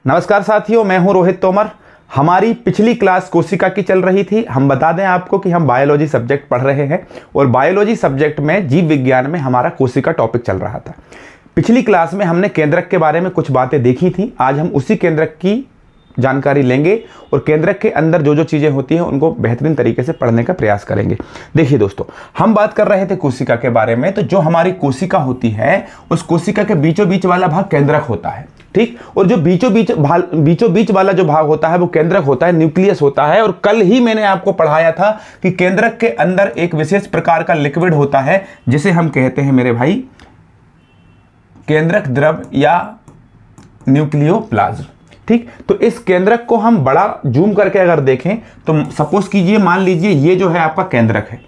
नमस्कार साथियों, मैं हूं रोहित तोमर। हमारी पिछली क्लास कोशिका की चल रही थी। हम बता दें आपको कि हम बायोलॉजी सब्जेक्ट पढ़ रहे हैं और बायोलॉजी सब्जेक्ट में जीव विज्ञान में हमारा कोशिका टॉपिक चल रहा था। पिछली क्लास में हमने केंद्रक के बारे में कुछ बातें देखी थी। आज हम उसी केंद्रक की जानकारी लेंगे और केंद्रक के अंदर जो जो चीज़ें होती हैं उनको बेहतरीन तरीके से पढ़ने का प्रयास करेंगे। देखिए दोस्तों, हम बात कर रहे थे कोशिका के बारे में। तो जो हमारी कोशिका होती है उस कोशिका के बीचों बीच वाला भाग केंद्रक होता है, ठीक। और जो बीचों बीच वाला जो भाग होता है वो केंद्रक होता है, न्यूक्लियस होता है। और कल ही मैंने आपको पढ़ाया था कि केंद्रक के अंदर एक विशेष प्रकार का लिक्विड होता है जिसे हम कहते हैं मेरे भाई केंद्रक द्रव या न्यूक्लियोप्लाज्म, ठीक। तो इस केंद्रक को हम बड़ा जूम करके अगर देखें तो सपोज कीजिए, मान लीजिए ये जो है आपका केंद्रक है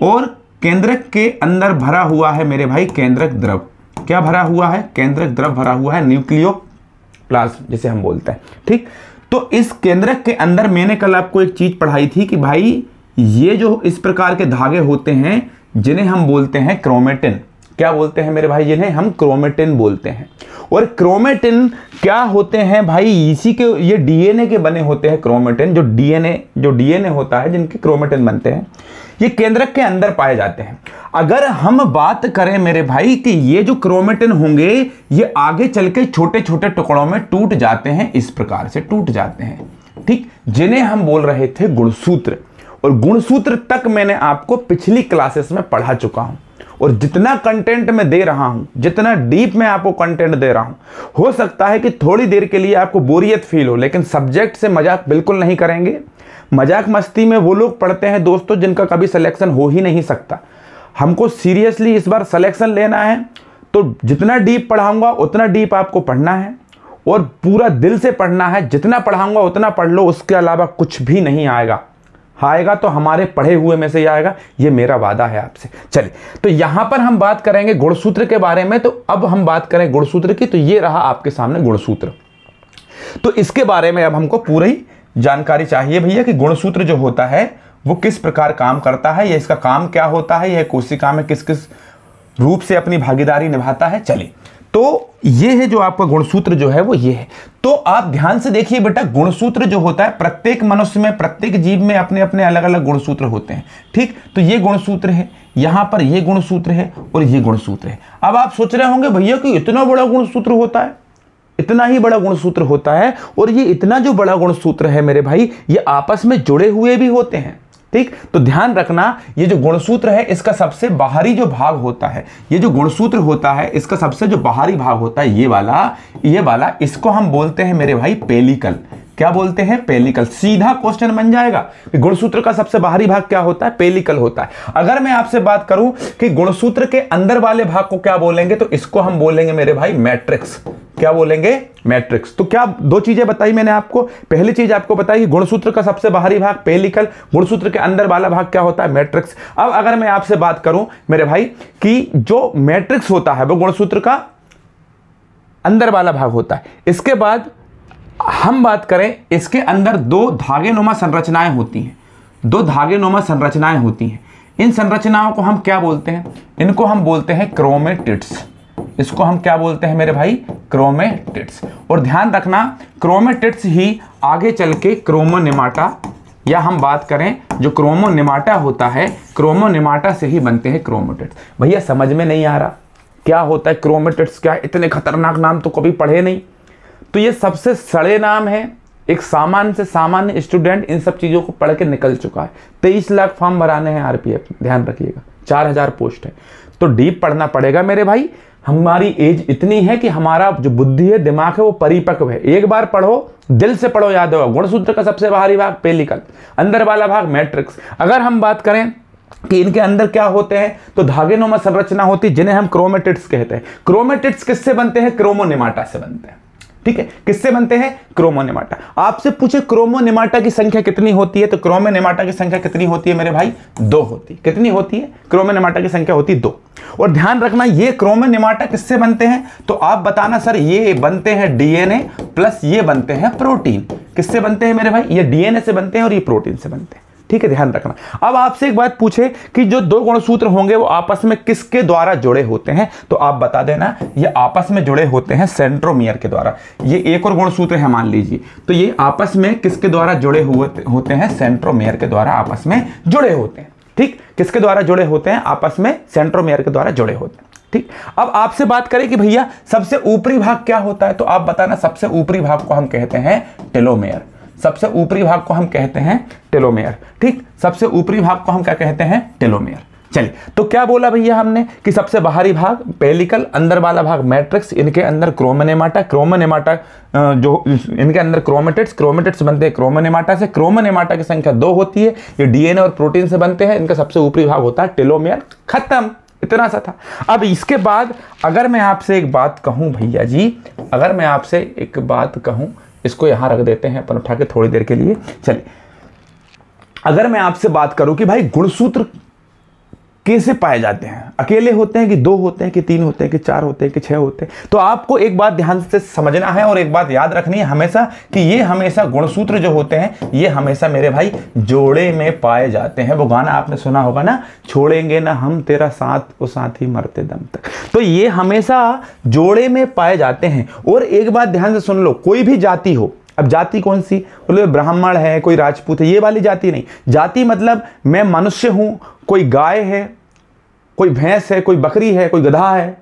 और केंद्रक के अंदर भरा हुआ है मेरे भाई केंद्रक द्रव। क्या भरा हुआ है? केंद्रक द्रव भरा हुआ है, न्यूक्लियोप्लाज्म जिसे हम बोलते हैं, ठीक। तो इस केंद्रक के अंदर मैंने कल आपको एक चीज पढ़ाई थी कि भाई ये जो इस प्रकार के धागे होते हैं जिन्हें हम बोलते हैं क्रोमेटिन। क्या बोलते हैं मेरे भाई? जिन्हें हम क्रोमेटिन बोलते हैं। और क्रोमेटिन क्या होते हैं भाई? इसी के ये डीएनए के बने होते हैं। क्रोमेटिन जो डीएनए होता है जिनके क्रोमेटिन बनते हैं, ये केंद्रक के अंदर पाए जाते हैं। अगर हम बात करें मेरे भाई कि ये जो क्रोमेटिन होंगे ये आगे चल के छोटे छोटे टुकड़ों में टूट जाते हैं, इस प्रकार से टूट जाते हैं, ठीक, जिन्हें हम बोल रहे थे गुणसूत्र। और गुणसूत्र तक मैंने आपको पिछली क्लासेस में पढ़ा चुका हूं। और जितना कंटेंट मैं दे रहा हूं, जितना डीप मैं आपको कंटेंट दे रहा हूं, हो सकता है कि थोड़ी देर के लिए आपको बोरियत फील हो, लेकिन सब्जेक्ट से मजाक बिल्कुल नहीं करेंगे। मजाक मस्ती में वो लोग पढ़ते हैं दोस्तों जिनका कभी सिलेक्शन हो ही नहीं सकता। हमको सीरियसली इस बार सिलेक्शन लेना है तो जितना डीप पढ़ाऊंगा उतना डीप आपको पढ़ना है और पूरा दिल से पढ़ना है। जितना पढ़ाऊंगा उतना पढ़ लो, उसके अलावा कुछ भी नहीं आएगा। आएगा तो हमारे पढ़े हुए में से ही आएगा, ये मेरा वादा है आपसे। चलिए, तो यहां पर हम बात करेंगे गुणसूत्र के बारे में। तो अब हम बात करें गुणसूत्र की, तो ये रहा आपके सामने गुणसूत्र। तो इसके बारे में अब हमको पूरी जानकारी चाहिए भैया कि गुणसूत्र जो होता है वो किस प्रकार काम करता है, या इसका काम क्या होता है, यह कोशिका में किस किस रूप से अपनी भागीदारी निभाता है। चलिए, तो ये है जो आपका गुणसूत्र जो है वो ये है। तो आप ध्यान से देखिए बेटा, गुणसूत्र जो होता है प्रत्येक मनुष्य में, प्रत्येक जीव में अपने अपने अलग अलग गुणसूत्र होते हैं, ठीक। तो ये गुणसूत्र है, यहां पर ये गुणसूत्र है और ये गुणसूत्र है। अब आप सोच रहे होंगे भैया कि इतना बड़ा गुणसूत्र होता है, इतना ही बड़ा गुणसूत्र होता है। और ये इतना जो बड़ा गुणसूत्र है मेरे भाई, ये आपस में जुड़े हुए भी होते हैं, ठीक। तो ध्यान रखना, ये जो गुणसूत्र है इसका सबसे बाहरी जो भाग होता है, ये जो गुणसूत्र होता है इसका सबसे जो बाहरी भाग होता है ये वाला, इसको हम बोलते हैं मेरे भाई पेलिकल। क्या बोलते हैं? पेलिकल। सीधा क्वेश्चन बन जाएगा कि गुणसूत्र का सबसे बाहरी भाग क्या होता है? पेलिकल होता है। अगर मैं आपसे बात करूं कि गुणसूत्र के अंदर वाले भाग को क्या बोलेंगे, तो इसको हम बोलेंगे मेरे भाई मैट्रिक्स। क्या बोलेंगे? मैट्रिक्स। तो क्या दो चीजें बताई मैंने आपको। पहली चीज आपको बताई कि गुणसूत्र का सबसे बाहरी भाग पेलिकल, गुणसूत्र के अंदर वाला भाग क्या होता है? मैट्रिक्स। अब अगर मैं आपसे बात करूं मेरे भाई कि जो मैट्रिक्स होता है वो गुणसूत्र का अंदर वाला भाग होता है। इसके बाद हम बात करें, इसके अंदर दो धागेनुमा संरचनाएं होती हैं, दो धागेनुमा संरचनाएं होती हैं। इन संरचनाओं को हम क्या बोलते हैं? इनको हम बोलते हैं क्रोमेटिड्स। इसको हम क्या बोलते हैं मेरे भाई? क्रोमेटिड्स। और ध्यान रखना, क्रोमेटिड्स ही आगे चल के क्रोमोनेमाटा, या हम बात करें जो क्रोमोनेमाटा होता है, क्रोमोनेमाटा से ही बनते हैं क्रोमेटिड्स। भैया समझ में नहीं आ रहा क्या होता है क्रोमेटिड्स? क्या इतने खतरनाक नाम तो कभी पढ़े नहीं। तो ये सबसे सड़े नाम है। एक सामान्य से सामान्य स्टूडेंट इन सब चीज़ों को पढ़ के निकल चुका है। 23 लाख फॉर्म भराने हैं आरपीएफ, ध्यान रखिएगा, 4000 पोस्ट है। तो डीप पढ़ना पड़ेगा मेरे भाई। हमारी एज इतनी है कि हमारा जो बुद्धि है, दिमाग है, वो परिपक्व है। एक बार पढ़ो, दिल से पढ़ो, याद होगा। गुणसूत्र का सबसे बाहरी भाग पेलिकल, अंदर वाला भाग मैट्रिक्स। अगर हम बात करें कि इनके अंदर क्या होते हैं, तो धागेनुमा संरचना होती है जिन्हें हम क्रोमेटिड्स कहते हैं। क्रोमेटिड्स किससे बनते हैं? क्रोमोनेमाटा से बनते हैं, ठीक है। किससे बनते हैं? क्रोमोनेमाटा। आपसे पूछे क्रोमोनेमाटा की संख्या कितनी होती है, तो क्रोमोनेमाटा की संख्या कितनी होती है मेरे भाई? 2 होती है। कितनी होती है? क्रोमोनेमाटा की संख्या होती है 2। और ध्यान रखना, ये क्रोमोनेमाटा किससे बनते हैं, तो आप बताना सर ये बनते हैं डीएनए प्लस ये बनते हैं प्रोटीन। किससे बनते हैं मेरे भाई? ये डीएनए से बनते हैं और ये प्रोटीन से बनते हैं, ठीक है, ध्यान रखना। अब आपसे एक बात पूछे कि जो दो गुणसूत्र होंगे वो आपस में किसके द्वारा जुड़े होते हैं, तो आप बता देना ये आपस में जुड़े होते हैं सेंट्रोमियर के द्वारा। ये एक और गुणसूत्र है मान लीजिए, तो ये आपस में किसके द्वारा जुड़े होते हैं, सेंट्रोमियर के द्वारा आपस में जुड़े होते हैं। ठीक, किसके द्वारा जुड़े होते हैं, आपस में सेंट्रोमियर के द्वारा जुड़े होते हैं। ठीक, अब आपसे बात करें कि भैया सबसे ऊपरी भाग क्या होता है, तो आप बताना सबसे ऊपरी भाग को हम कहते हैं टेलोमेयर। सबसे ऊपरी भाग को हम कहते हैं टेलोमेयर। ठीक, सबसे ऊपरी भाग को हम क्या कहते हैं, टेलोमेयर। चलिए, तो क्या बोला भैया हमने कि सबसे बाहरी भाग पेलिकल, अंदर वाला भाग मैट्रिक्स, इनके अंदर क्रोमोनेमाटा, क्रोमोनेमाटा जो इनके अंदर क्रोमेटिड्स, क्रोमेटिड्स बनते हैं क्रोमोनेमाटा से। क्रोमोनेमाटा की संख्या 2 होती है, ये डीएनए और प्रोटीन से बनते हैं। इनका सबसे ऊपरी भाग होता है टेलोमेयर। खत्म, इतना सा था। अब इसके बाद अगर मैं आपसे एक बात कहूं भैया जी, अगर मैं आपसे एक बात कहूं, इसको यहां रख देते हैं अपन उठा के थोड़ी देर के लिए। चलिए, अगर मैं आपसे बात करूं कि भाई गुणसूत्र कैसे पाए जाते हैं, अकेले होते हैं कि 2 होते हैं कि 3 होते हैं कि 4 होते हैं कि 6 होते हैं, तो आपको एक बात ध्यान से समझना है और एक बात याद रखनी है हमेशा कि ये हमेशा गुणसूत्र जो होते हैं ये हमेशा मेरे भाई जोड़े में पाए जाते हैं। वो गाना आपने सुना होगा ना, छोड़ेंगे ना हम तेरा साथ, वो साथी मरते दम तक। तो ये हमेशा जोड़े में पाए जाते हैं। और एक बात ध्यान से सुन लो, कोई भी जाति हो, अब जाति कौन सी, बोले ब्राह्मण है, कोई राजपूत है, ये वाली जाति नहीं। जाति मतलब मैं मनुष्य हूं, कोई गाय है, कोई भैंस है, कोई बकरी है, कोई गधा है,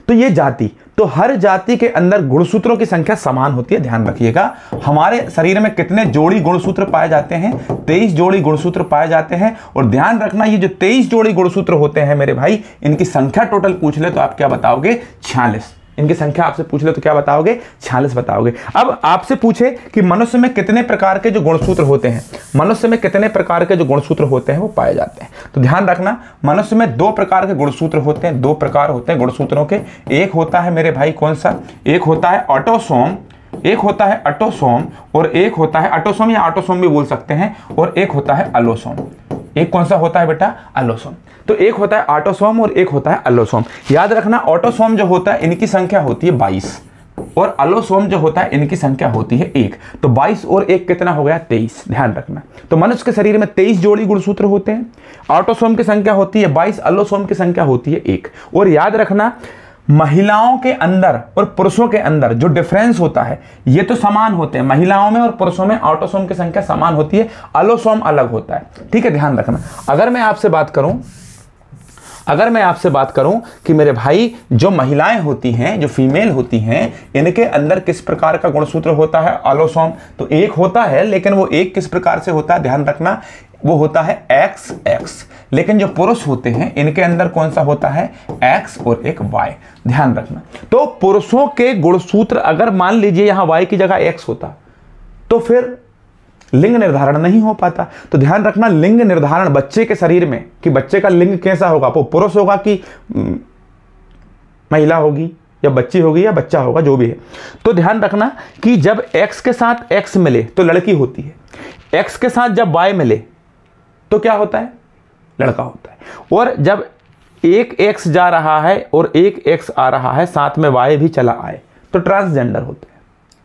तो ये जाति। तो हर जाति के अंदर गुणसूत्रों की संख्या समान होती है। ध्यान रखिएगा, हमारे शरीर में कितने जोड़ी गुणसूत्र पाए जाते हैं, 23 जोड़ी गुणसूत्र पाए जाते हैं। और ध्यान रखना, ये जो 23 जोड़ी गुणसूत्र होते हैं मेरे भाई, इनकी संख्या टोटल पूछ ले तो आप क्या बताओगे, 46। इनकी संख्या आपसे पूछ ले तो क्या बताओगे, 46 बताओगे। अब आपसे पूछे कि मनुष्य में कितने प्रकार के जो गुणसूत्र होते हैं, मनुष्य में कितने प्रकार के जो गुणसूत्र होते हैं वो पाए जाते हैं, तो ध्यान रखना मनुष्य में 2 प्रकार के गुणसूत्र होते हैं। 2 प्रकार होते हैं गुणसूत्रों के। एक होता है मेरे भाई कौन सा, एक होता है ऑटोसोम, एक होता है ऑटोसोम, और एक होता है ऑटोसोम या ऑटोसोम भी बोल सकते हैं, और एक होता है अलोसोम। एक कौन सा होता है बेटा, अलोसोम। तो एक होता है ऑटोसोम और एक होता है अलोसोम। याद रखना, ऑटोसोम जो होता है इनकी संख्या होती है 22, और अलोसोम जो होता है इनकी संख्या होती है 1। तो 22 और 1 कितना हो गया, 23। ध्यान रखना, तो मनुष्य के शरीर में 23 जोड़ी गुणसूत्र होते हैं। ऑटोसोम की संख्या होती है 22, अलोसोम की संख्या होती है 1। और याद रखना, महिलाओं के अंदर और पुरुषों के अंदर जो डिफरेंस होता है ये तो समान होते हैं, महिलाओं में और पुरुषों में ऑटोसोम की संख्या समान होती है, अलोसोम अलग होता है। ठीक है, ध्यान रखना। अगर मैं आपसे बात करूं कि मेरे भाई जो महिलाएं होती हैं, जो फीमेल होती हैं, इनके अंदर किस प्रकार का गुणसूत्र होता है, अलोसोम, तो एक होता है, लेकिन वो एक किस प्रकार से होता है, ध्यान रखना, वो होता है XX। लेकिन जो पुरुष होते हैं इनके अंदर कौन सा होता है, X और एक Y। ध्यान रखना, तो पुरुषों के गुणसूत्र अगर मान लीजिए यहां Y की जगह X होता तो फिर लिंग निर्धारण नहीं हो पाता। तो ध्यान रखना, लिंग निर्धारण बच्चे के शरीर में कि बच्चे का लिंग कैसा होगा, वो पुरुष होगा कि महिला होगी, या बच्ची होगी या बच्चा होगा, जो भी है। तो ध्यान रखना कि जब X के साथ X मिले तो लड़की होती है, X के साथ जब Y मिले तो क्या होता है, लड़का होता है। और जब एक X जा रहा है और एक X आ रहा है, साथ में Y भी चला आए, तो ट्रांसजेंडर होते हैं।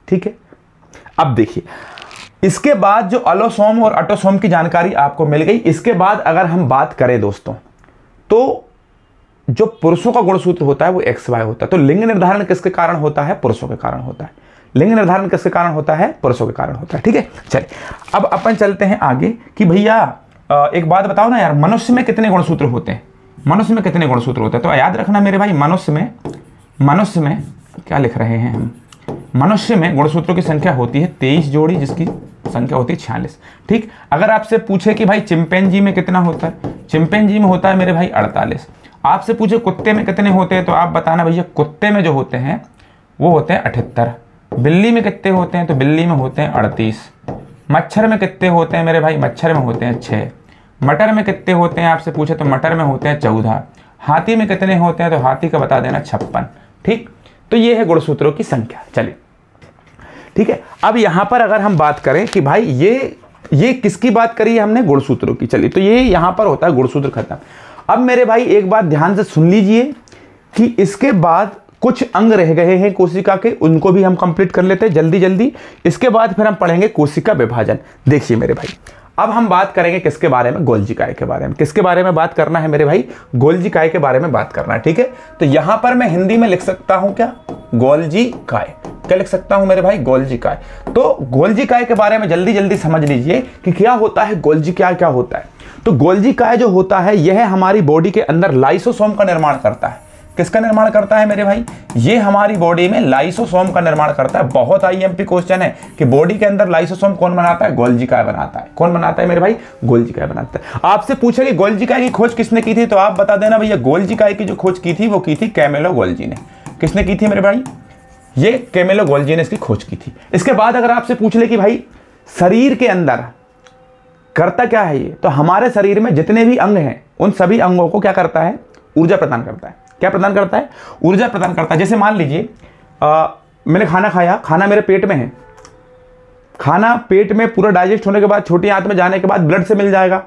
ठीक है, अब देखिए, इसके बाद जो अलोसोम और ऑटोसोम की जानकारी आपको मिल गई। इसके बाद अगर हम बात करें दोस्तों, तो जो पुरुषों का गुणसूत्र होता है वो XY होता है। तो लिंग निर्धारण किसके कारण होता है, पुरुषों के कारण होता है। लिंग निर्धारण किसके कारण होता है, पुरुषों के कारण होता है। ठीक है, चलिए अब अपन चलते हैं आगे कि भैया एक बात बताओ ना यार, मनुष्य में कितने गुणसूत्र होते हैं, मनुष्य में कितने गुणसूत्र होते हैं। तो याद रखना मेरे भाई, मनुष्य में क्या लिख रहे हैं हम, मनुष्य में गुणसूत्रों की संख्या होती है 23 जोड़ी, जिसकी संख्या होती है 46। ठीक, अगर आपसे पूछे कि भाई चिंपैंजी में कितना होता है, चिंपैंजी में होता है मेरे भाई 48। आपसे पूछे कुत्ते में कितने होते हैं, तो आप बताना भैया कुत्ते में जो होते हैं वो होते हैं 78। बिल्ली में कितने होते हैं, तो बिल्ली में होते हैं 38। मच्छर में कितने होते हैं मेरे भाई, मच्छर में होते हैं 6। मटर में कितने होते हैं आपसे पूछे तो मटर में होते हैं 14। हाथी में कितने होते हैं, तो हाथी का बता देना 56। ठीक, तो ये है गुणसूत्रों की संख्या। चलिए ठीक है, अब यहां पर अगर हम बात करें कि भाई ये किसकी बात करी है हमने, गुणसूत्रों की। चलिए, तो ये यहां पर होता है गुणसूत्र खत्म। अब मेरे भाई एक बात ध्यान से सुन लीजिए कि इसके बाद कुछ अंग रह गए हैं कोशिका के, उनको भी हम कंप्लीट कर लेते हैं जल्दी जल्दी। इसके बाद फिर हम पढ़ेंगे कोशिका विभाजन। देखिए मेरे भाई, अब हम बात करेंगे किसके बारे में, गोल्जी काय के बारे में। किसके बारे में बात करना है मेरे भाई, गोल्जी काय के बारे में बात करना है, ठीक है। तो यहां पर मैं हिंदी में लिख सकता हूं क्या, गोल्जी काय। क्या लिख सकता हूं मेरे भाई, गोल्जी काय। तो गोल्जी काय के बारे में जल्दी जल्दी समझ लीजिए कि क्या होता है गोल्जी काय, क्या होता है। तो गोल्जी काय जो होता है यह हमारी बॉडी के अंदर लाइसोसोम का निर्माण करता है। किसका निर्माण करता है मेरे भाई, ये हमारी बॉडी में लाइसोसोम का निर्माण करता है। बहुत आईएमपी क्वेश्चन है कि बॉडी के अंदर लाइसोसोम कौन बनाता है, गोल्जी काय बनाता है। कौन बनाता है मेरे भाई, गोल्जी काय बनाता है। आपसे पूछे कि गोल्जी काय की खोज किसने की थी, तो आप बता देना भैया गोल्जी काय की जो खोज की थी वो की थी कैमिलो गोल्जी ने। किसने की थी मेरे भाई, ये कैमिलो गोल्जी ने इसकी खोज की थी। इसके बाद अगर आपसे पूछ ले कि भाई शरीर के अंदर करता क्या है ये, तो हमारे शरीर में जितने भी अंग हैं उन सभी अंगों को क्या करता है, ऊर्जा प्रदान करता है। क्या प्रदान करता है, ऊर्जा प्रदान करता है। जैसे मान लीजिए मैंने खाना खाया, खाना मेरे पेट में है, खाना पेट में पूरा डाइजेस्ट होने के बाद छोटी आंत में जाने के बाद ब्लड से मिल जाएगा।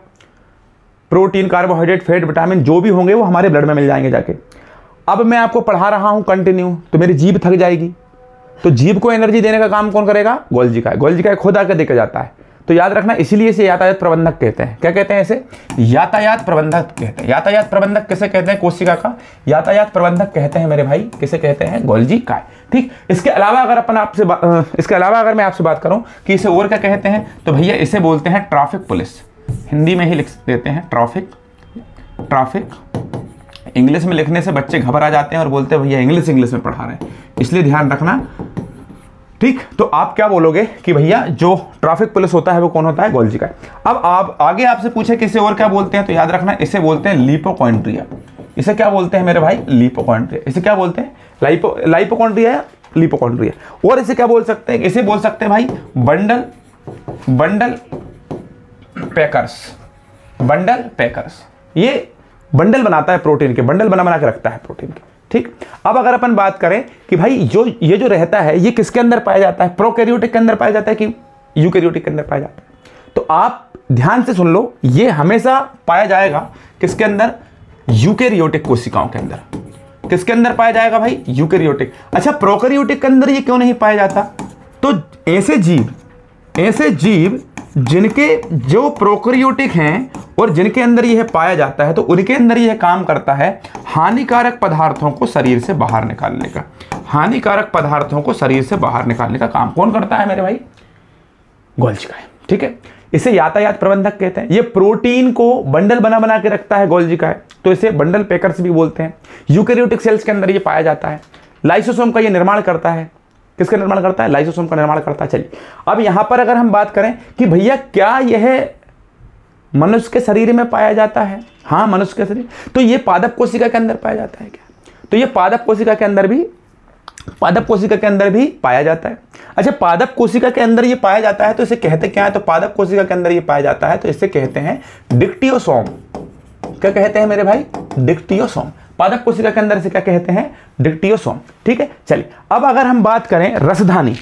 प्रोटीन, कार्बोहाइड्रेट, फैट, विटामिन जो भी होंगे वो हमारे ब्लड में मिल जाएंगे जाके। अब मैं आपको पढ़ा रहा हूं कंटिन्यू, तो मेरी जीभ थक जाएगी, तो जीभ को एनर्जी देने का काम कौन करेगा, गोल्जी काय। गोल्जी काय खुद आकर देकर जाता है। तो याद रखना, इसीलिए इसे यातायात प्रबंधक कहते हैं। क्या कहते हैं इसे, यातायात प्रबंधक कहते हैं। यातायात प्रबंधक किसे कहते हैं, कोशिका का यातायात प्रबंधक कहते हैं मेरे भाई, किसे कहते हैं, गोल्जी काय। ठीक, इसके अलावा अगर मैं आपसे बात करूं कि इसे और क्या कहते हैं, तो भैया इसे बोलते हैं ट्रैफिक पुलिस। हिंदी में ही लिख देते हैं ट्रैफिक। इंग्लिश में लिखने से बच्चे घबरा जाते हैं और बोलते हैं भैया इंग्लिश में पढ़ा रहे हैं, इसलिए ध्यान रखना। ठीक, तो आप क्या बोलोगे कि भैया जो ट्रैफिक पुलिस होता है वो कौन होता है, गोल्जी काय। अब आप आगे आपसे पूछे कि इसे और क्या बोलते हैं, तो याद रखना इसे बोलते हैं लिपोकॉन्ड्रिया। इसे क्या बोलते हैं मेरे भाई, लिपोकॉन्ड्रिया। इसे क्या बोलते हैं, लाइपोकॉन्ड्रिया या लिपोकॉन्ड्रिया। और इसे क्या बोल सकते हैं, इसे बोल सकते हैं भाई बंडल पैकर्स। ये बंडल बनाता है प्रोटीन के, बंडल बना के रखता है प्रोटीन के। ठीक, अब अगर अपन बात करें कि भाई ये जो रहता है ये किसके अंदर पाया जाता है, प्रोकैरियोटिक के अंदर पाया जाता है कि यूकैरियोटिक के अंदर पाया जाता है, तो आप ध्यान से सुन लो, ये हमेशा पाया जाएगा किसके अंदर, यूकैरियोटिक कोशिकाओं के अंदर। किसके अंदर पाया जाएगा भाई, यूकैरियोटिक। अच्छा, प्रोकैरियोटिक के अंदर ये क्यों नहीं पाया जाता, तो ऐसे जीव जिनके जो प्रोकैरियोटिक हैं और जिनके अंदर यह पाया जाता है, तो उनके अंदर यह काम करता है हानिकारक पदार्थों को शरीर से बाहर निकालने का। हानिकारक पदार्थों को शरीर से बाहर निकालने का काम कौन करता है मेरे भाई, गोल्जी काय। ठीक है, इसे यातायात प्रबंधक कहते हैं। ये प्रोटीन को बंडल बना के रखता है गोल्जी काय, तो इसे बंडल पैकर्स भी बोलते हैं। यूकैरियोटिक सेल्स के अंदर ये पाया जाता है। लाइसोसोम का ये निर्माण करता है। किसका निर्माण करता है, लाइसोसोम का निर्माण करता है। चलिए, अब यहां पर अगर हम बात करें कि भैया क्या यह मनुष्य के शरीर में पाया जाता है, हाँ मनुष्य के शरीर, तो ये पादप कोशिका के अंदर पाया जाता है क्या, तो ये पादप कोशिका के अंदर भी पाया जाता है। अच्छा, पादप कोशिका के अंदर ये पाया जाता है तो इसे कहते क्या है, तो पादप कोशिका के अंदर ये पाया जाता है तो इसे कहते हैं डिक्टियोसोम। क्या कहते हैं मेरे भाई, डिक्टियोसोम। पादप कोशिका के अंदर से क्या कहते हैं, डिक्टियोसोम। ठीक है, चलिए अब अगर हम बात करें रसधानी,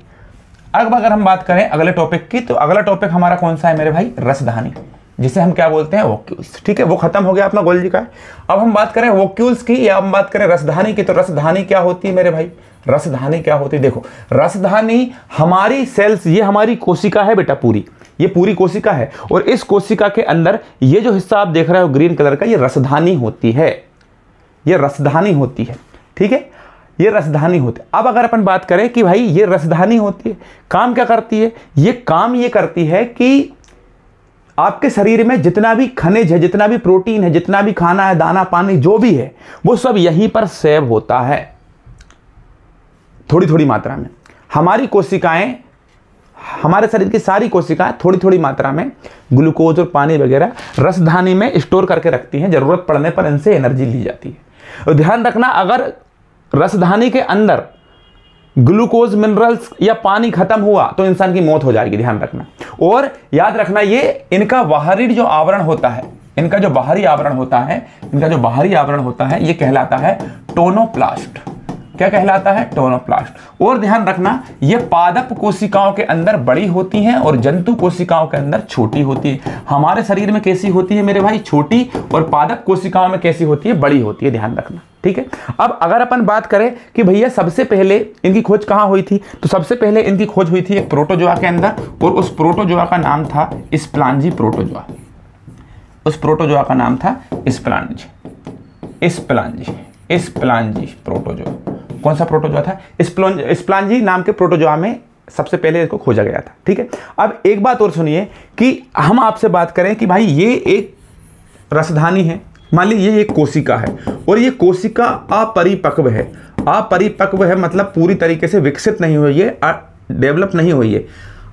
अब अगर हम बात करें अगले टॉपिक की, तो अगला टॉपिक हमारा कौन सा है मेरे भाई, रसधानी, जिसे हम क्या बोलते हैं, वोक्यूल्स। ठीक है, वो खत्म हो गया अपना गोल्जी काय। अब हम बात करें वोक्यूल्स की या हम बात करें रसधानी की, तो रसधानी क्या होती है मेरे भाई, रसधानी क्या होती है, देखो रसधानी हमारी सेल्स, ये हमारी कोशिका है बेटा, ये पूरी कोशिका है, और इस कोशिका के अंदर ये जो हिस्सा आप देख रहे हो ग्रीन कलर का, ये रसधानी होती है, ये रसधानी होती है। ठीक है, ये रसधानी होती है। अब अगर अपन बात करें कि भाई ये रसधानी होती है, काम क्या करती है, ये काम ये करती है कि आपके शरीर में जितना भी खनिज है, जितना भी प्रोटीन है, जितना भी खाना है, दाना पानी जो भी है, वो सब यहीं पर सेव होता है थोड़ी थोड़ी मात्रा में। हमारी कोशिकाएं, हमारे शरीर की सारी कोशिकाएं थोड़ी थोड़ी मात्रा में ग्लूकोज और पानी वगैरह रसधानी में स्टोर करके रखती हैं, जरूरत पड़ने पर इनसे एनर्जी ली जाती है। और ध्यान रखना, अगर रसधानी के अंदर ग्लूकोज, मिनरल्स या पानी खत्म हुआ तो इंसान की मौत हो जाएगी, ध्यान रखना। और याद रखना, ये इनका बाहरी जो आवरण होता है, इनका जो बाहरी आवरण होता है, ये कहलाता है टोनोप्लास्ट। क्या कहलाता है? टोनोप्लास्ट। और ध्यान रखना, ये पादप कोशिकाओं के अंदर बड़ी होती हैं और जंतु कोशिकाओं के अंदर छोटी होती है। हमारे शरीर में कैसी होती है मेरे भाई? छोटी, और पादप कोशिकाओं में कैसी होती है? बड़ी होती है, ध्यान रखना, ठीक है। अब अगर अपन बात करें कि भैया सबसे पहले इनकी खोज कहाँ हुई थी, तो सबसे पहले इनकी खोज हुई थी एक प्रोटोजोआ के अंदर, और उस प्रोटोजोआ का नाम था स्प्लांजी प्रोटोजोआ। उस प्रोटोजोआ का नाम था स्प्लांजी प्रोटोजोआ। कौन सा प्रोटोजोआ था? स्प्लांजी नाम के प्रोटोजोआ में सबसे पहले इसको खोजा गया था, ठीक है। अब एक बात और सुनिए कि हम आपसे बात करें कि भाई ये एक रसधानी है, मान लीजिए ये एक कोशिका है, और ये कोशिका अपरिपक्व है। अपरिपक्व है मतलब पूरी तरीके से विकसित नहीं हुई है, डेवलप नहीं हुई है,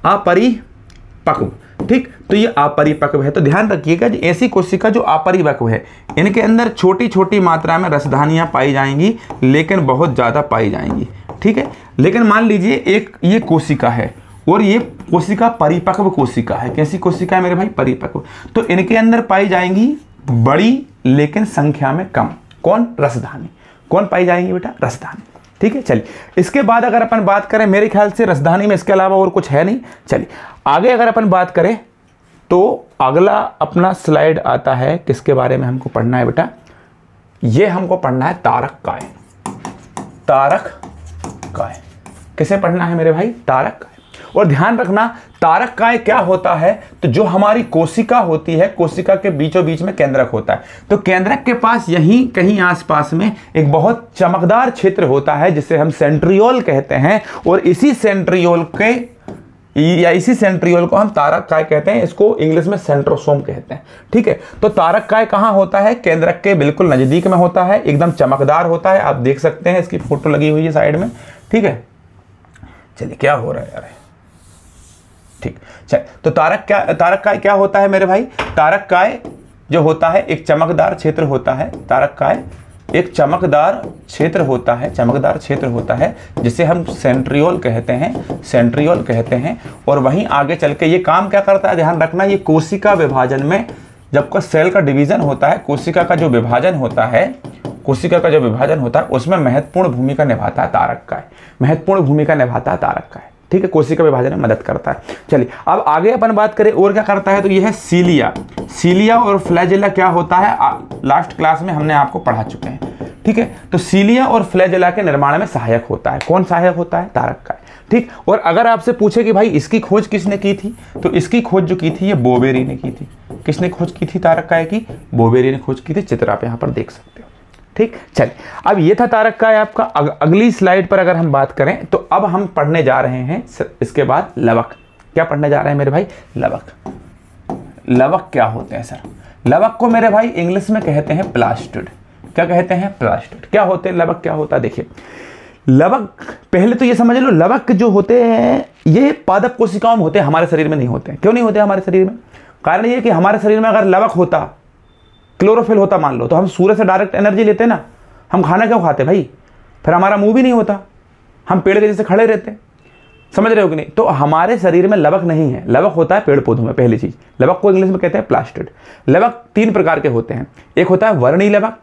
अपरिपक्व, ठीक। तो ये अपरिपक्व है, तो ध्यान रखिएगा ऐसी कोशिका जो अपरिपक्व है, इनके अंदर छोटी छोटी मात्रा में रसधानियां पाई जाएंगी, लेकिन बहुत ज़्यादा पाई जाएंगी, ठीक है। लेकिन मान लीजिए एक ये कोशिका है, और ये कोशिका परिपक्व कोशिका है। कैसी कोशिका है मेरे भाई? परिपक्व। तो इनके अंदर पाई जाएंगी बड़ी लेकिन संख्या में कम। कौन? रसधानी। कौन पाई जाएंगी बेटा? रसधानी, ठीक है। चलिए, इसके बाद अगर अपन बात करें, मेरे ख्याल से रसधानी में इसके अलावा और कुछ है नहीं। चलिए आगे अगर अपन बात करें, तो अगला अपना स्लाइड आता है, किसके बारे में हमको पढ़ना है बेटा? ये हमको पढ़ना है तारक काय। तारक काय किसे पढ़ना है मेरे भाई? तारक काय। और ध्यान रखना, तारक काय क्या होता है? तो जो हमारी कोशिका होती है, कोशिका के बीचों बीच में केंद्रक होता है। तो केंद्रक के पास यहीं कहीं आसपास में एक बहुत चमकदार क्षेत्र होता है जिसे हम सेंट्रियोल कहते हैं, और इसी सेंट्रियोल को हम तारक काय कहते हैं। इसको इंग्लिश में सेंट्रोसोम कहते हैं, ठीक है। तो तारक काय कहाँ होता है? केंद्रक के बिल्कुल नजदीक में होता है, एकदम चमकदार होता है। आप देख सकते हैं, इसकी फोटो लगी हुई है साइड में, ठीक है। चलिए, क्या हो रहा है यार? ठीक, चल। तो तारक काय क्या होता है मेरे भाई? तारक काय जो होता है एक चमकदार क्षेत्र होता है। तारक काय एक चमकदार क्षेत्र होता है, जिसे हम सेंट्रियोल कहते हैं। और वहीं आगे चल के ये काम क्या करता है? ध्यान रखना, ये कोशिका विभाजन में, जब का सेल का डिवीजन होता है, कोशिका का जो विभाजन होता है, उसमें महत्वपूर्ण भूमिका निभाता है तारक काय, ठीक है। कोशिका विभाजन में मदद करता है। चलिए, अब आगे अपन बात करें और क्या करता है, तो यह है सीलिया और फ्लैजेला क्या होता है? लास्ट क्लास में हमने आपको पढ़ा चुके हैं, ठीक है। तो सीलिया और फ्लैजेला के निर्माण में सहायक होता है। कौन सहायक होता है? तारक काय, ठीक। और अगर आपसे पूछे कि भाई इसकी खोज किसने की थी, तो इसकी खोज जो की थी ये बोवेरी ने की थी। किसने खोज की थी तारक काय की? बोवेरी ने खोज की थी। चित्र आप यहाँ पर देख सकते हो, ठीक। चलिए, अब ये था तारक काय आपका। अगली स्लाइड पर अगर हम बात करें, तो अब हम पढ़ने जा रहे हैं इसके बाद लवक। क्या पढ़ने जा रहे हैं मेरे भाई? लवक क्या होते हैं सर? लवक को मेरे भाई इंग्लिश में कहते हैं प्लास्टिड। क्या कहते हैं? प्लास्टिड। क्या होते हैं लवक? क्या होता है? देखिए, लवक पहले तो ये समझ लो, लवक जो होते हैं ये पादप कोशिकाओं में होते हैं, हमारे शरीर में नहीं होते हैं। क्यों नहीं होते हमारे शरीर में? कारण ये कि हमारे शरीर में अगर लवक होता, क्लोरोफिल होता मान लो, तो हम सूर्य से डायरेक्ट एनर्जी लेते ना। हम खाना क्यों खाते भाई? फिर हमारा मुंह भी नहीं होता, हम पेड़ के जैसे खड़े रहते। समझ रहे हो कि नहीं? तो हमारे शरीर में लवक नहीं है। लवक होता है पेड़ पौधों में। पहली चीज, लवक को इंग्लिश में कहते हैं प्लास्टिड। लवक 3 प्रकार के होते हैं। एक होता है वर्णी लवक,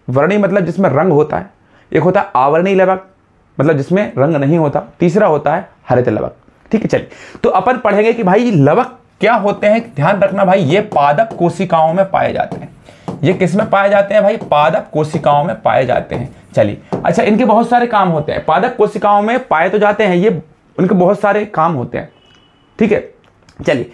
वर्णी मतलब जिसमें रंग होता है। एक होता है आवर्णी लवक, मतलब जिसमें रंग नहीं होता। तीसरा होता है हरित लवक, ठीक है। चलिए, तो अपन पढ़ेंगे कि भाई लवक क्या होते हैं। ध्यान रखना भाई, ये पादप कोशिकाओं में पाए जाते हैं। ये किस में पाए जाते हैं भाई? पादप कोशिकाओं में पाए जाते हैं। चलिए, अच्छा, इनके बहुत सारे काम होते हैं। पादप कोशिकाओं में पाए तो जाते हैं ये, उनके बहुत सारे काम होते हैं, ठीक है। चलिए,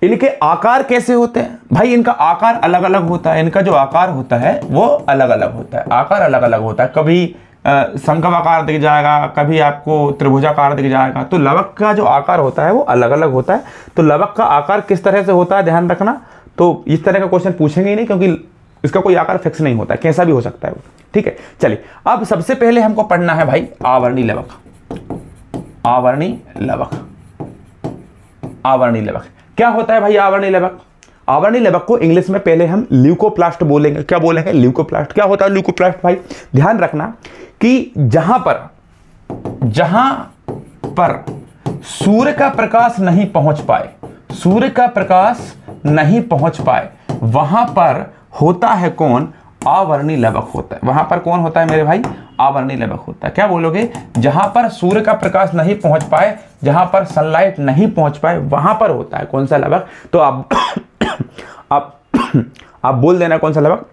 इनके आकार कैसे होते हैं भाई? इनका आकार अलग अलग होता है। इनका जो आकार होता है वो अलग अलग होता है। आकार अलग अलग होता है। कभी शंखवाकार दिख जाएगा, कभी आपको त्रिभुजाकार दिख जाएगा। तो लवक का जो आकार होता है वो अलग अलग होता है। तो लवक का आकार किस तरह से होता है ध्यान रखना। तो इस तरह का क्वेश्चन पूछेंगे ही नहीं, क्योंकि इसका कोई आकार फिक्स नहीं होता है, कैसा भी हो सकता है वो, ठीक है। चलिए, अब सबसे पहले हमको पढ़ना है भाई आवर्णी लवक। आवर्णी लवक क्या होता है भाई? आवर्णी लवक, आवर्णी लवक को इंग्लिश में पहले हम ल्यूकोप्लास्ट बोलेंगे। क्या बोलेंगे? ल्यूकोप्लास्ट। क्या होता है ल्यूकोप्लास्ट भाई? ध्यान रखना कि जहां पर सूर्य का प्रकाश नहीं पहुंच पाए, वहां पर होता है कौन? आवर्णी लवक होता है। वहां पर कौन होता है मेरे भाई? आवर्णी लवक होता है। क्या बोलोगे? जहां पर सूर्य का प्रकाश नहीं पहुंच पाए, जहां पर सनलाइट नहीं पहुंच पाए, वहां पर होता है कौन सा लवक? तो आप बोल देना कौन सा लवक?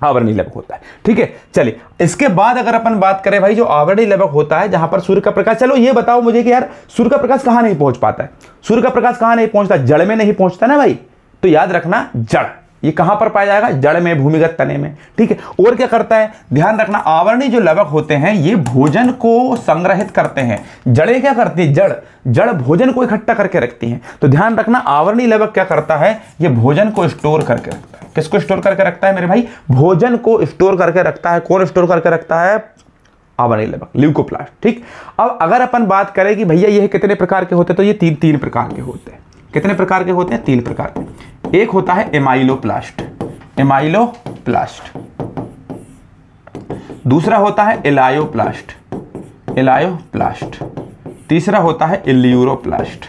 आवर्णी लवक होता है। ठीक है, चलिए इसके बाद अगर अपन बात करें भाई, जो आवर्णी लवक होता है जहां पर सूर्य का प्रकाश, चलो ये बताओ मुझे कि यार सूर्य का प्रकाश कहां नहीं पहुंच पाता है? सूर्य का प्रकाश कहां नहीं पहुंचता? जड़ में नहीं पहुंचता ना भाई। तो याद रखना, जड़, ये कहां पर पाया जाएगा? जड़ में, भूमिगत तने में। ठीक है, और क्या करता है? ध्यान रखना, आवर्णी जो लवक होते हैं ये भोजन को संग्रहित करते हैं। जड़ें क्या करती है? जड़ भोजन को इकट्ठा करके रखती हैं। तो ध्यान रखना, आवर्णी लवक क्या करता है? ये भोजन को स्टोर करके रखता है। किसको स्टोर करके रखता है मेरे भाई? भोजन को स्टोर करके रखता है। कौन स्टोर करके रखता है? आवर्णी लवक, ल्यूकोप्लास्ट। ठीक, अब अगर अपन बात करें कि भैया ये कितने प्रकार के होते हैं, तो ये तीन प्रकार के होते हैं। कितने प्रकार के होते हैं? 3 प्रकार के। एक होता है एमाइलोप्लास्ट, एमाइलोप्लास्ट। दूसरा होता है एलायोप्लास्ट, एलायोप्लास्ट। तीसरा होता है इल्यूरोप्लास्ट।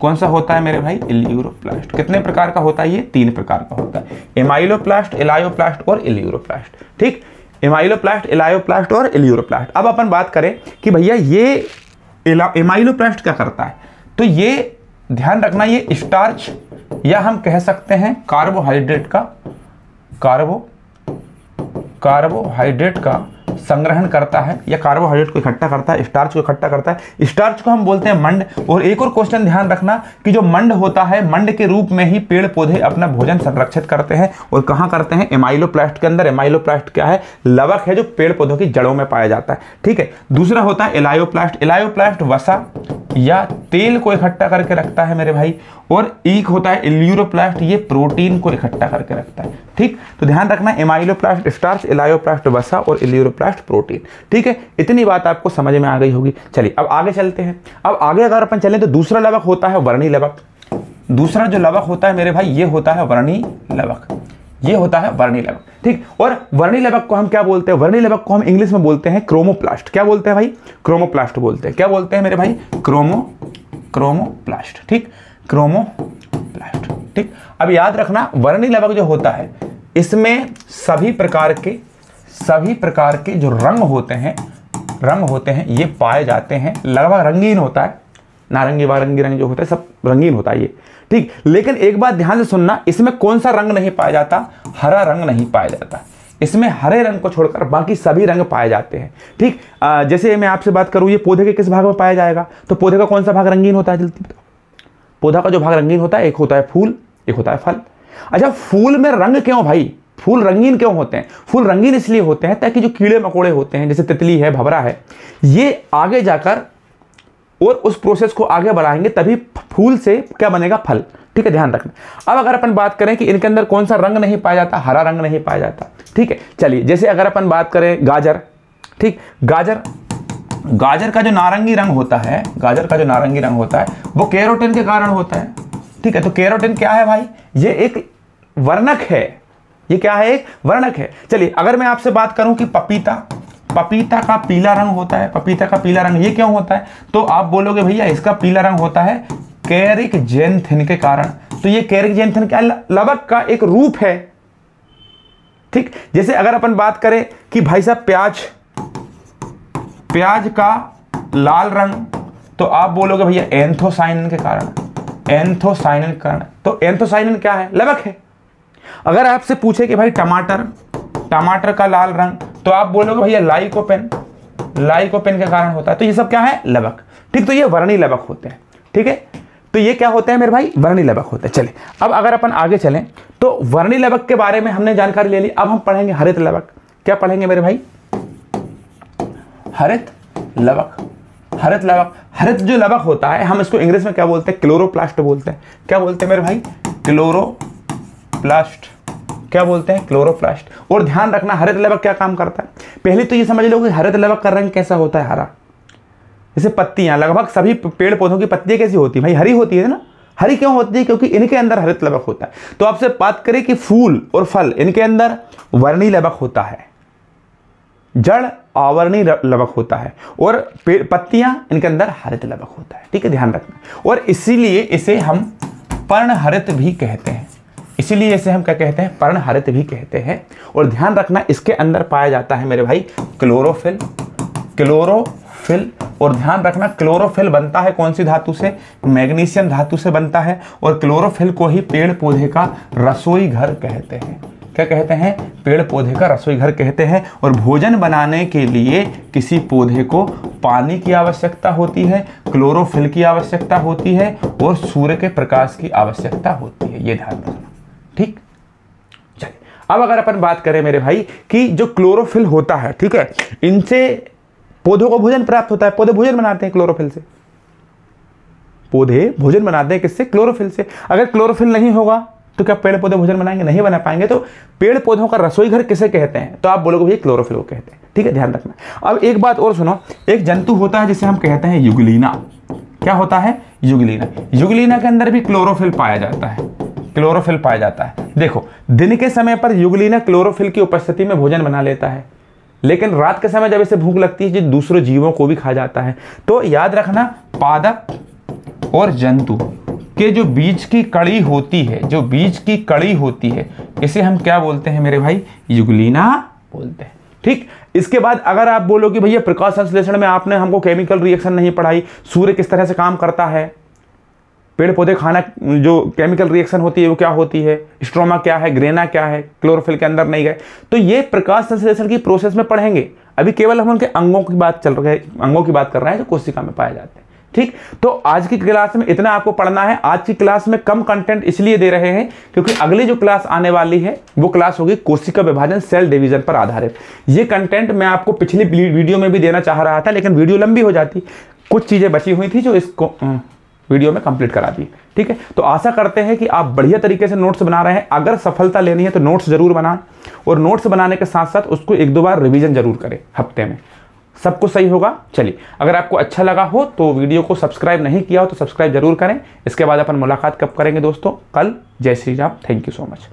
कौन सा होता है मेरे भाई? इल्यूरोप्लास्ट। कितने प्रकार का होता है ये? 3 प्रकार का होता है, एमाइलोप्लास्ट, एलायोप्लास्ट और इल्यूरोप्लास्ट। ठीक, एमाइलोप्लास्ट, एलायोप्लास्ट और इल्यूरोप्लास्ट। अब अपन बात करें कि भैया ये एमाइलोप्लास्ट क्या करता है, तो ये ध्यान रखना, ये स्टार्च या हम कह सकते हैं कार्बोहाइड्रेट का संग्रहण करता है, या कार्बोहाइड्रेट को इकट्ठा करता है, स्टार्च को इकट्ठा करता है। स्टार्च को हम बोलते हैं मंड। और एक और क्वेश्चन ध्यान रखना कि जो मंड होता है, मंड के रूप में ही पेड़ पौधे अपना भोजन संरक्षित करते हैं। और कहाँ करते हैं? एमाइलोप्लास्ट के अंदर। एमाइलोप्लास्ट क्या है? लवक है जो पेड़ पौधों की जड़ों में पाया जाता है। ठीक है, दूसरा होता है एलायोप्लास्ट। एलायोप्लास्ट वसा या तेल को इकट्ठा करके रखता है मेरे भाई। और एक होता है इल्यूरोप्लास्ट, ये प्रोटीन को इकट्ठा करके रखता है। ठीक, तो ध्यान रखना, एमाइलोप्लास्ट स्टार्च, एलायोप्लास्ट वसा और इल्यूरोप्लास्ट प्रोटीन। ठीक है, इतनी बात आपको समझ में आ गई होगी। चलिए अब आगे चलते हैं। अब आगे अगर अपन चलें तो दूसरा लवक होता है वर्णी लवक। दूसरा जो लवक होता है मेरे भाई, ये होता है वर्णी लवक। ये होता है वर्णी लवक। ठीक, और वर्णी लवक को हम क्या बोलते हैं? वर्णी लवक को हम इंग्लिश में बोलते हैं क्रोमोप्लास्ट। क्या बोलते हैं भाई? क्रोमोप्लास्ट बोलते हैं। क्या बोलते हैं मेरे भाई? क्रोमोप्लास्ट। ठीक, क्रोमोप्लास्ट। ठीक, अब याद रखना, वर्णी लवक जो होता है इसमें सभी प्रकार के जो रंग होते हैं ये पाए जाते हैं। लगभग रंगीन होता है, नारंगी वारंगी रंग जो होता है सब रंगीन होता है ये। ठीक, लेकिन एक बात ध्यान से सुनना, इसमें कौन सा रंग नहीं पाया जाता? हरा रंग नहीं पाया जाता। इसमें हरे रंग को छोड़कर बाकी सभी रंग पाए जाते हैं। ठीक, जैसे मैं आपसे बात करूं, ये पौधे के किस भाग में पाया जाएगा? तो पौधे का कौन सा भाग रंगीन होता है? जल्दी बताओ। पौधा का जो भाग रंगीन होता है, एक होता है फूल, एक होता है फल। अच्छा, फूल में रंग क्यों भाई? फूल रंगीन क्यों होते हैं? फूल रंगीन इसलिए होते हैं ताकि जो कीड़े मकोड़े होते हैं, जैसे तितली है, भंवरा है, ये आगे जाकर और उस प्रोसेस को आगे बढ़ाएंगे, तभी फूल से क्या बनेगा? फल। ठीक है, ध्यान रखना। अब अगर अपन बात करें कि इनके अंदर कौन सा रंग नहीं पाया जाता? हरा रंग नहीं पाया जाता। ठीक है, चलिए जैसे अगर अपन बात करें गाजर। ठीक, गाजर का जो नारंगी रंग होता है, गाजर का जो नारंगी रंग होता है वो कैरोटीन के कारण होता है। ठीक है, तो कैरोटीन क्या है भाई? ये एक वर्णक है। ये क्या है? एक वर्णक है। चलिए अगर मैं आपसे बात करूं कि पपीता का पीला रंग होता है, पपीता का पीला रंग ये क्यों होता है? तो आप बोलोगे भैया इसका पीला रंग होता है कैरिकजेंथिन के कारण। तो ये कैरिकजेंथिन क्या? लवक का एक रूप है। ठीक, जैसे अगर अपन बात करें कि भाई साहब प्याज का लाल रंग, तो आप बोलोगे भैया एंथोसाइनिन के कारण, एंथोसाइनिन के कारण। तो एंथोसाइनिन क्या है? लवक है। अगर आपसे पूछे कि भाई टमाटर का लाल रंग, तो आप बोलोगे भैया लाइकोपेन के कारण होता है। तो ये सब क्या है? लवक। ठीक, तो ये वर्णी लवक होते हैं। ठीक है, तो ये क्या होते हैं मेरे भाई? वर्णी लवक होते हैं। चलिए अब अगर अपन आगे चलें तो वर्णी लवक के बारे में हमने जानकारी ले ली। अब हम पढ़ेंगे हरित लवक। क्या पढ़ेंगे मेरे भाई? हरित लवक। हरित जो लवक होता है, हम इसको इंग्लिश में क्या बोलते हैं? क्लोरोप्लास्ट बोलते हैं। क्या बोलते हैं मेरे भाई? क्लोरोप्लास्ट। क्या बोलते हैं? क्लोरोप्लास्ट। और ध्यान रखना, हरित लवक क्या काम करता है? पहले तो ये समझ लो कि हरित लवक का रंग कैसा होता है? हरा। जैसे पत्तियां, लगभग सभी पेड़ पौधों की पत्तियां कैसी होती है भाई? हरी होती है ना। हरी क्यों होती है? क्योंकि इनके अंदर हरित लवक होता है। तो आपसे बात करें कि फूल और फल, इनके अंदर वर्णी लवक होता है, जड़ आवर्णी लवक होता है, और पत्तियां इनके अंदर हरित लवक होता है। ठीक है, ध्यान रखना। और इसीलिए इसे हम पर्णहरित भी कहते हैं। इसीलिए इसे हम क्या कहते हैं, पर्णहरित भी कहते हैं। और ध्यान रखना इसके अंदर पाया जाता है मेरे भाई क्लोरोफिल, क्लोरोफिल। और ध्यान रखना क्लोरोफिल बनता है कौन सी धातु से, मैग्नीशियम धातु से बनता है। और क्लोरोफिल को ही पेड़ पौधे का रसोई घर कहते हैं। क्या कहते हैं, पेड़ पौधे का रसोई घर कहते हैं। और भोजन बनाने के लिए किसी पौधे को पानी की आवश्यकता होती है, क्लोरोफिल की आवश्यकता होती है और सूर्य के प्रकाश की आवश्यकता होती है, ये ध्यान रखना। ठीक, चलिए अब अगर अपन बात करें मेरे भाई कि जो क्लोरोफिल होता है, ठीक है, इनसे पौधों को भोजन प्राप्त होता है। पौधे भोजन बनाते हैं क्लोरोफिल से, पौधे भोजन बनाते हैं किससे, क्लोरोफिल से। अगर क्लोरोफिल नहीं होगा तो क्या पेड़ पौधे भोजन बनाएंगे, नहीं बना पाएंगे। तो पेड़ पौधों का रसोई घर किसे कहते हैं, तो आप बोलोगे भैया क्लोरोफिल को कहते हैं। ठीक है, ध्यान रखना। अब एक बात और सुनो, एक जंतु होता है जिसे हम कहते हैं युगलीना। क्या होता है, युगलीना। युगलीना के अंदर भी क्लोरोफिल पाया जाता है, क्लोरोफिल पाया जाता है। देखो, दिन के समय पर युगलीना क्लोरोफिल की उपस्थिति में भोजन बना लेता है, लेकिन रात के समय जब इसे भूख लगती है, जो दूसरे जीवों को भी खा जाता है। तो याद रखना, पादप और जंतु के जो बीज की कड़ी होती है, जो बीज की कड़ी होती है, इसे हम क्या बोलते हैं मेरे भाई, युगलीना बोलते हैं। ठीक, इसके बाद अगर आप बोलो कि भैया प्रकाश संश्लेषण में आपने हमको केमिकल रिएक्शन नहीं पढ़ाई, सूर्य किस तरह से काम करता है, पेड़ पौधे खाना, जो केमिकल रिएक्शन होती है वो क्या होती है, स्ट्रोमा क्या है, ग्रेना क्या है, क्लोरोफिल के अंदर नहीं गए, तो ये प्रकाश संश्लेषण की प्रोसेस में पढ़ेंगे। अभी केवल हम उनके अंगों की बात कर रहे हैं जो कोशिका में पाए जाते हैं। ठीक, तो आज की क्लास में इतना आपको पढ़ना है। आज की क्लास में कम कंटेंट इसलिए दे रहे हैं क्योंकि अगली जो क्लास आने वाली है वो क्लास होगी कोशिका विभाजन, सेल डिवीजन पर आधारित। ये कंटेंट मैं आपको पिछली वीडियो में भी देना चाह रहा था, लेकिन वीडियो लंबी हो जाती, कुछ चीजें बची हुई थी जो इसको वीडियो में कंप्लीट करा दी। ठीक है, तो आशा करते हैं कि आप बढ़िया तरीके से नोट्स बना रहे हैं। अगर सफलता लेनी है तो नोट्स जरूर बनाएं, और नोट्स बनाने के साथ साथ उसको 1-2 बार रिवीजन जरूर करें हफ्ते में, सब कुछ सही होगा। चलिए, अगर आपको अच्छा लगा हो तो वीडियो को सब्सक्राइब नहीं किया हो तो सब्सक्राइब जरूर करें। इसके बाद अपन मुलाकात कब करेंगे दोस्तों, कल। जय Shri Ram, thank you so much.